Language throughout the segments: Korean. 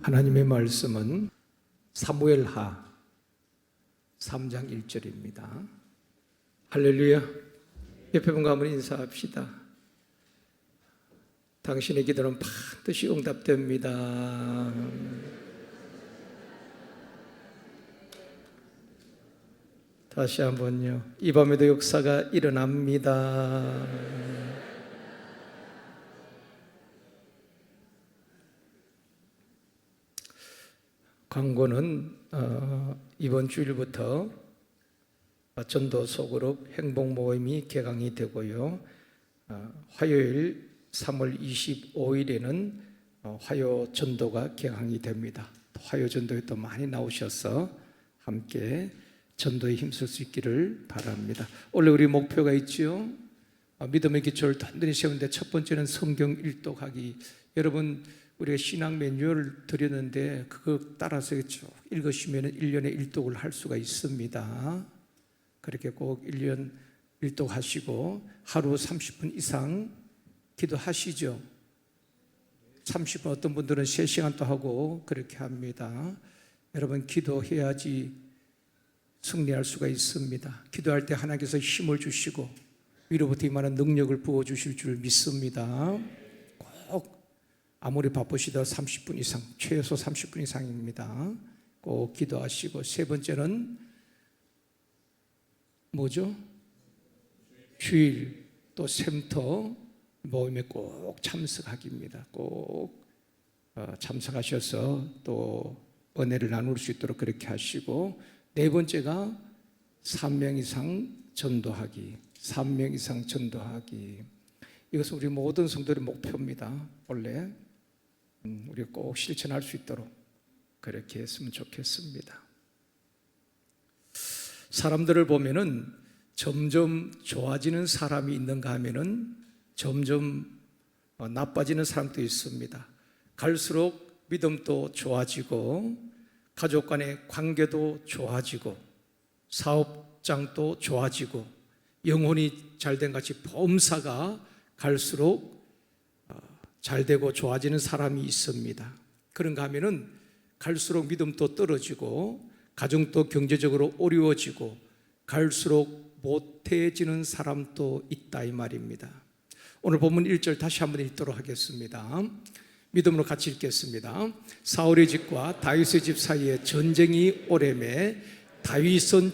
하나님의 말씀은 사무엘하 3장 1절입니다. 할렐루야. 옆에 분과 한번 인사합시다. 당신의 기도는 반드시 응답됩니다. 다시 한번요. 이 밤에도 역사가 일어납니다. 광고는 이번 주일부터 전도 소그룹 행복 모임이 개강이 되고요. 화요일 3월 25일에는 화요 전도가 개강이 됩니다. 화요 전도에 또 많이 나오셔서 함께 전도에 힘쓸 수 있기를 바랍니다. 원래 우리 목표가 있죠. 믿음의 기초를 단단히 세우는데 첫 번째는 성경 일독하기. 여러분, 우리가 신앙 매뉴얼을 드렸는데 그거 따라서 쭉 읽으시면 1년에 일독을 할 수가 있습니다. 그렇게 꼭 1년 일독하시고 하루 30분 이상 기도하시죠. 30분, 어떤 분들은 3시간도 하고 그렇게 합니다. 여러분, 기도해야지 승리할 수가 있습니다. 기도할 때 하나님께서 힘을 주시고 위로부터 임하는 능력을 부어주실 줄 믿습니다. 꼭 아무리 바쁘시더라도 30분 이상, 최소 30분 이상입니다. 꼭 기도하시고, 세 번째는 뭐죠? 주일 또 샘터 모임에 꼭 참석하기입니다. 꼭 참석하셔서 또 은혜를 나눌 수 있도록 그렇게 하시고, 네 번째가 3명 이상 전도하기. 3명 이상 전도하기. 이것은 우리 모든 성도의 목표입니다. 원래 우리가 꼭 실천할 수 있도록 그렇게 했으면 좋겠습니다. 사람들을 보면은 점점 좋아지는 사람이 있는가 하면은 점점 나빠지는 사람도 있습니다. 갈수록 믿음도 좋아지고 가족 간의 관계도 좋아지고 사업장도 좋아지고 영혼이 잘된 같이 범사가 갈수록 잘되고 좋아지는 사람이 있습니다. 그런가 하면은 갈수록 믿음도 떨어지고 가정도 경제적으로 어려워지고 갈수록 못해지는 사람도 있다 이 말입니다. 오늘 본문 1절 다시 한번 읽도록 하겠습니다. 믿음으로 같이 읽겠습니다. 사울의 집과 다윗의 집 사이에 전쟁이 오래매 다윗은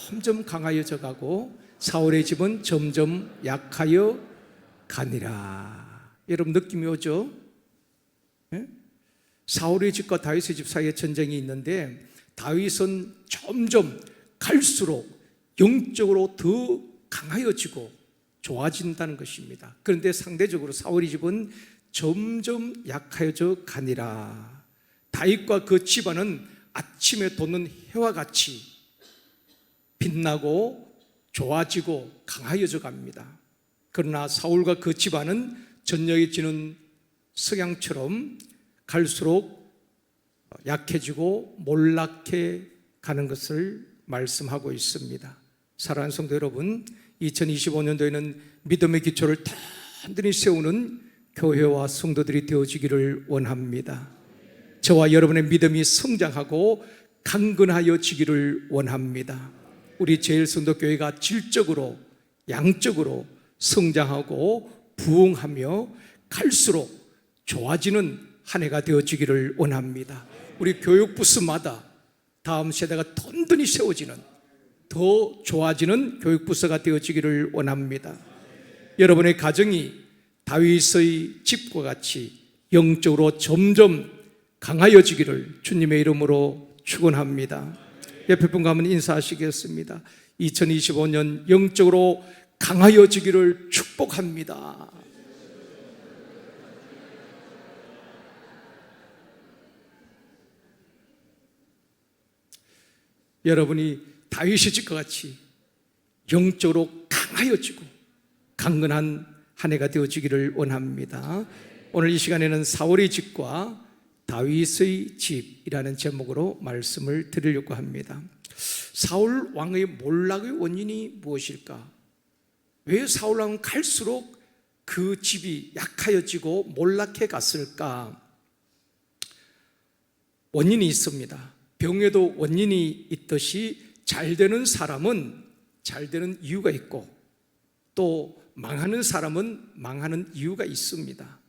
점점 강하여져 가고 사울의 집은 점점 약하여 가니라. 여러분, 느낌이 오죠? 네? 사울의 집과 다윗의 집 사이에 전쟁이 있는데 다윗은 점점 갈수록 영적으로 더 강하여지고 좋아진다는 것입니다. 그런데 상대적으로 사울의 집은 점점 약하여져 가니라. 다윗과 그 집안은 아침에 돋는 해와 같이 빛나고 좋아지고 강하여져 갑니다. 그러나 사울과 그 집안은 저녁에 지는 석양처럼 갈수록 약해지고 몰락해 가는 것을 말씀하고 있습니다. 사랑하는 성도 여러분, 2025년도에는 믿음의 기초를 단단히 세우는 교회와 성도들이 되어지기를 원합니다. 저와 여러분의 믿음이 성장하고 강건하여지기를 원합니다. 우리 제일성도교회가 질적으로 양적으로 성장하고 부흥하며 갈수록 좋아지는 한 해가 되어지기를 원합니다. 우리 교육부서마다 다음 세대가 든든히 세워지는 더 좋아지는 교육부서가 되어지기를 원합니다. 여러분의 가정이 다윗의 집과 같이 영적으로 점점 강하여지기를 주님의 이름으로 축원합니다. 옆에 분과 한번 인사하시겠습니다. 2025년 영적으로 강하여지기를 축복합니다. 여러분이 다윗의 집과 같이 영적으로 강하여지고 강건한 한 해가 되어지기를 원합니다. 오늘 이 시간에는 사울의 집과 다윗의 집이라는 제목으로 말씀을 드리려고 합니다. 사울 왕의 몰락의 원인이 무엇일까? 왜 사울 왕은 갈수록 그 집이 약하여지고 몰락해 갔을까? 원인이 있습니다. 병에도 원인이 있듯이 잘 되는 사람은 잘 되는 이유가 있고 또 망하는 사람은 망하는 이유가 있습니다.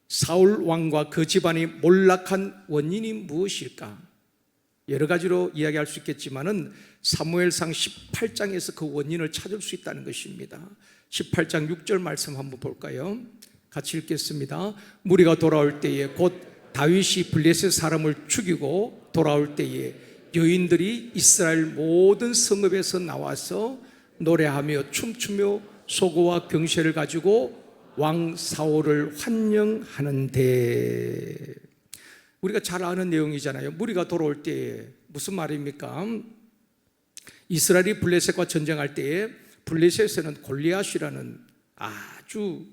사울 왕과 그 집안이 몰락한 원인이 무엇일까? 여러 가지로 이야기할 수 있겠지만은 사무엘상 18장에서 그 원인을 찾을 수 있다는 것입니다. 18장 6절 말씀 한번 볼까요? 같이 읽겠습니다. 무리가 돌아올 때에 곧 다윗이 블레셋 사람을 죽이고 돌아올 때에 여인들이 이스라엘 모든 성읍에서 나와서 노래하며 춤추며 소고와 병쇠를 가지고 왕 사울을 환영하는데, 우리가 잘 아는 내용이잖아요. 무리가 돌아올 때에 무슨 말입니까? 이스라엘이 블레셋과 전쟁할 때에 블레셋에는 골리앗이라는 아주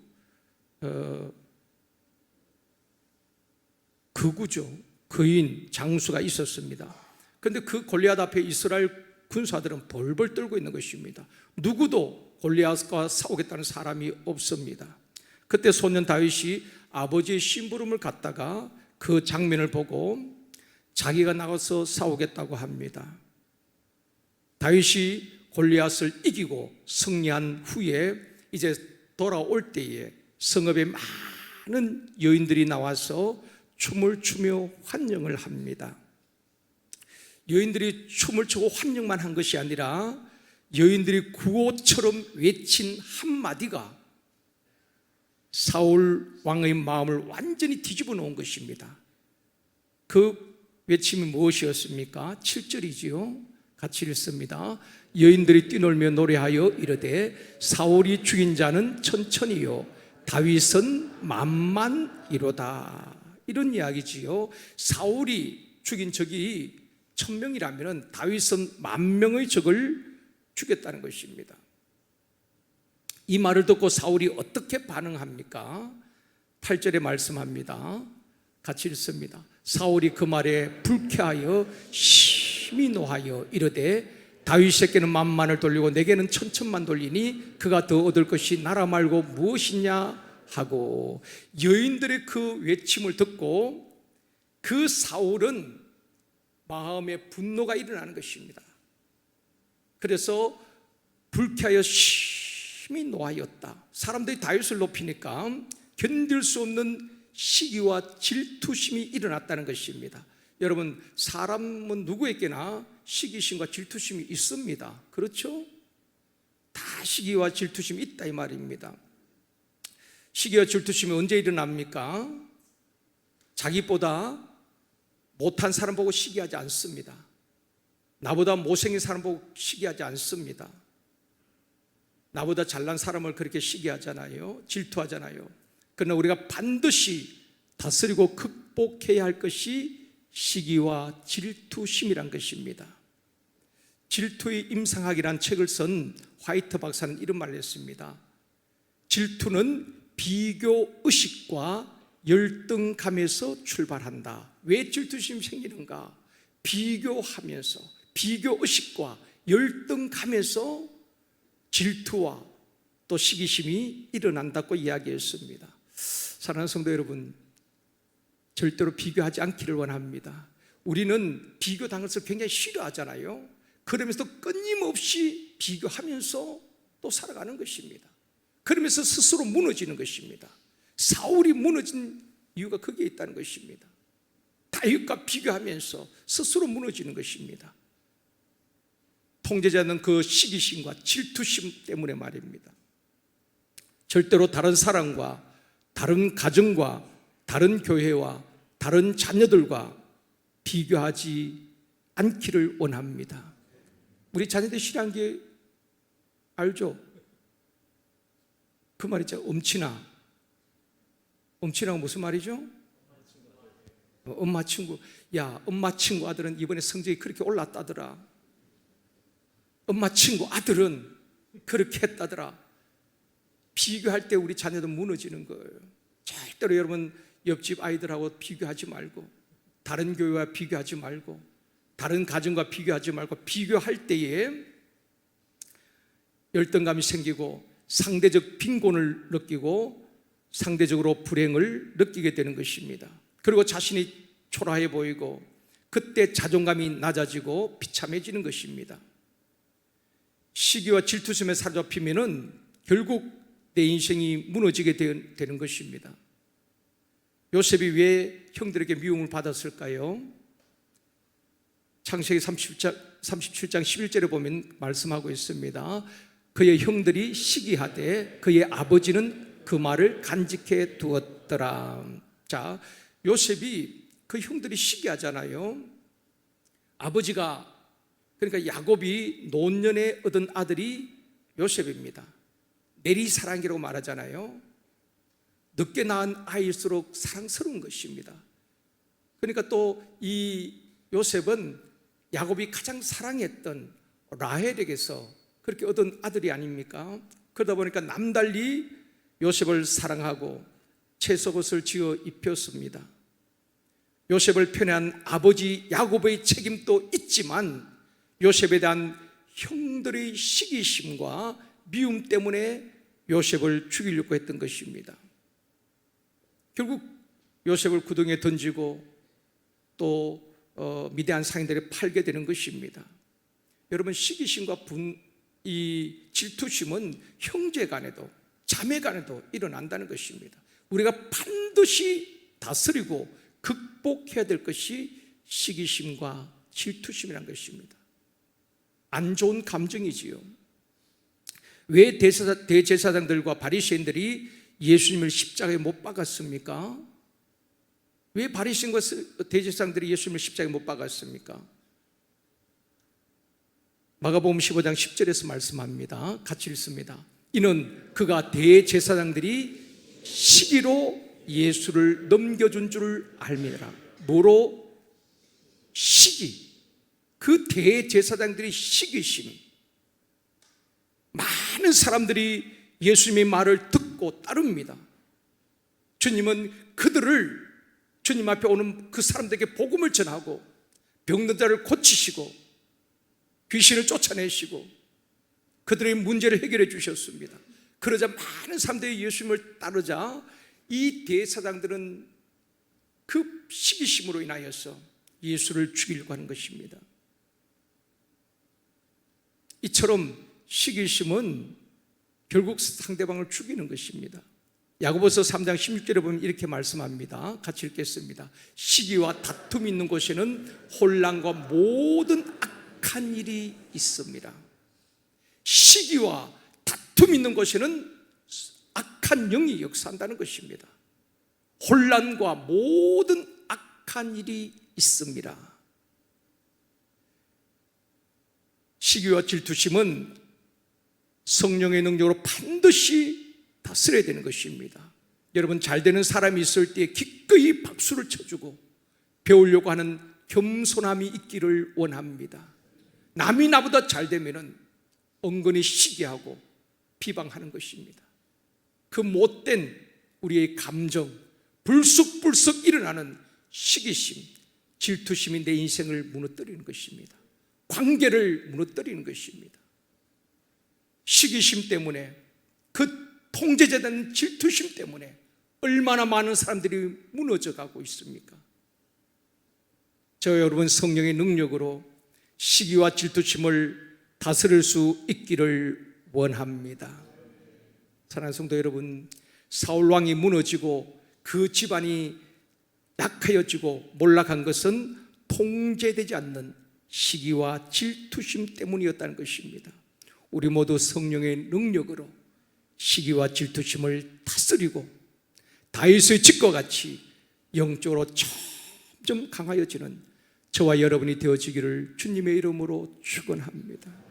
극우죠. 거인 장수가 있었습니다. 그런데 그 골리앗 앞에 이스라엘 군사들은 벌벌 떨고 있는 것입니다. 누구도 골리앗과 싸우겠다는 사람이 없습니다. 그때 소년 다윗이 아버지의 심부름을 갖다가 그 장면을 보고 자기가 나가서 싸우겠다고 합니다. 다윗이 골리앗을 이기고 승리한 후에 이제 돌아올 때에 성읍에 많은 여인들이 나와서 춤을 추며 환영을 합니다. 여인들이 춤을 추고 환영만 한 것이 아니라 여인들이 구호처럼 외친 한마디가 사울 왕의 마음을 완전히 뒤집어 놓은 것입니다. 그 외침이 무엇이었습니까? 7절이지요. 같이 읽습니다. 여인들이 뛰놀며 노래하여 이르되 사울이 죽인 자는 천천히요 다윗은 만만이로다. 이런 이야기지요. 사울이 죽인 적이 1000명이라면 다윗은 10,000명의 적을 죽였다는 것입니다. 이 말을 듣고 사울이 어떻게 반응합니까? 8절에 말씀합니다. 같이 읽습니다. 사울이 그 말에 불쾌하여 심히 노하여 이르되 다윗에게는 만만을 돌리고 내게는 천천만 돌리니 그가 더 얻을 것이 나라 말고 무엇이냐 하고, 여인들의 그 외침을 듣고 그 사울은 마음에 분노가 일어나는 것입니다. 그래서 불쾌하여 심히 노하였다. 사람들이 다윗을 높이니까 견딜 수 없는 시기와 질투심이 일어났다는 것입니다. 여러분, 사람은 누구에게나 시기심과 질투심이 있습니다. 그렇죠? 다 시기와 질투심이 있다 이 말입니다. 시기와 질투심이 언제 일어납니까? 자기보다 못한 사람 보고 시기하지 않습니다. 나보다 못생긴 사람 보고 시기하지 않습니다. 나보다 잘난 사람을 그렇게 시기하잖아요. 질투하잖아요. 그러나 우리가 반드시 다스리고 극복해야 할 것이 시기와 질투심이란 것입니다. 질투의 임상학이란 책을 쓴 화이트 박사는 이런 말을 했습니다. 질투는 비교의식과 열등감에서 출발한다. 왜 질투심이 생기는가? 비교하면서, 비교의식과 열등감에서 질투와 또 시기심이 일어난다고 이야기했습니다. 사랑하는 성도 여러분, 절대로 비교하지 않기를 원합니다. 우리는 비교당할 것을 굉장히 싫어하잖아요. 그러면서 끊임없이 비교하면서 또 살아가는 것입니다. 그러면서 스스로 무너지는 것입니다. 사울이 무너진 이유가 거기에 있다는 것입니다. 다윗과 비교하면서 스스로 무너지는 것입니다. 통제자는 그 시기심과 질투심 때문에 말입니다. 절대로 다른 사람과 다른 가정과 다른 교회와 다른 자녀들과 비교하지 않기를 원합니다. 우리 자녀들 싫어하는 게 알죠? 그 말 있죠. 엄친아. 엄친아가 무슨 말이죠? 엄마 친구. 야, 엄마 친구 아들은 이번에 성적이 그렇게 올랐다더라. 엄마 친구 아들은 그렇게 했다더라. 비교할 때 우리 자녀도 무너지는 거예요. 절대로 여러분 옆집 아이들하고 비교하지 말고, 다른 교회와 비교하지 말고, 다른 가정과 비교하지 말고, 비교할 때에 열등감이 생기고 상대적 빈곤을 느끼고 상대적으로 불행을 느끼게 되는 것입니다. 그리고 자신이 초라해 보이고 그때 자존감이 낮아지고 비참해지는 것입니다. 시기와 질투심에 사로잡히면은 결국 내 인생이 무너지게 되는 것입니다. 요셉이 왜 형들에게 미움을 받았을까요? 창세기 37장 11절에 보면 말씀하고 있습니다. 그의 형들이 시기하되 그의 아버지는 그 말을 간직해 두었더라. 자, 요셉이 그 형들이 시기하잖아요. 아버지가, 그러니까 야곱이 노년에 얻은 아들이 요셉입니다. 내리사랑이라고 말하잖아요. 늦게 낳은 아이일수록 사랑스러운 것입니다. 그러니까 또 이 요셉은 야곱이 가장 사랑했던 라헬에게서 그렇게 얻은 아들이 아닙니까? 그러다 보니까 남달리 요셉을 사랑하고 채석옷을 지어 입혔습니다. 요셉을 편애한 아버지 야곱의 책임도 있지만 요셉에 대한 형들의 시기심과 미움 때문에 요셉을 죽이려고 했던 것입니다. 결국 요셉을 구덩이에 던지고 또 미디안 상인들에 팔게 되는 것입니다. 여러분, 시기심과 이 질투심은 형제 간에도 자매 간에도 일어난다는 것입니다. 우리가 반드시 다스리고 극복해야 될 것이 시기심과 질투심이라는 것입니다. 안 좋은 감정이지요. 왜 대제사장들과 바리새인들이 예수님을 십자가에 못 박았습니까? 왜 바리새인과 대제사장들이 예수님을 십자가에 못 박았습니까? 마가복음 15장 10절에서 말씀합니다. 같이 읽습니다. 이는 그가 대제사장들이 시기로 예수를 넘겨준 줄 알미라. 뭐로? 시기. 그 대제사장들이 시기심. 많은 사람들이 예수님의 말을 듣고 따릅니다. 주님은 그들을, 주님 앞에 오는 그 사람들에게 복음을 전하고 병든 자를 고치시고 귀신을 쫓아내시고 그들의 문제를 해결해 주셨습니다. 그러자 많은 사람들이 예수님을 따르자 이 대사장들은 그 시기심으로 인하여서 예수를 죽이려고 하는 것입니다. 이처럼 시기심은 결국 상대방을 죽이는 것입니다. 야고보서 3장 16절에 보면 이렇게 말씀합니다. 같이 읽겠습니다. 시기와 다툼이 있는 곳에는 혼란과 모든 악한 일이 있습니다. 시기와 다툼이 있는 곳에는 악한 영이 역사한다는 것입니다. 혼란과 모든 악한 일이 있습니다. 시기와 질투심은 성령의 능력으로 반드시 다스려야 되는 것입니다. 여러분, 잘 되는 사람이 있을 때 기꺼이 박수를 쳐주고 배우려고 하는 겸손함이 있기를 원합니다. 남이 나보다 잘 되면은 은근히 시기하고 비방하는 것입니다. 그 못된 우리의 감정, 불쑥불쑥 일어나는 시기심, 질투심이 내 인생을 무너뜨리는 것입니다. 관계를 무너뜨리는 것입니다. 시기심 때문에, 그 통제자된 질투심 때문에 얼마나 많은 사람들이 무너져가고 있습니까? 저 여러분, 성령의 능력으로 시기와 질투심을 다스릴 수 있기를 원합니다. 사랑하는 성도 여러분, 사울왕이 무너지고 그 집안이 약하여지고 몰락한 것은 통제되지 않는 시기와 질투심 때문이었다는 것입니다. 우리 모두 성령의 능력으로 시기와 질투심을 다스리고 다윗의 집과 같이 영적으로 점점 강하여지는 저와 여러분이 되어지기를 주님의 이름으로 축원합니다.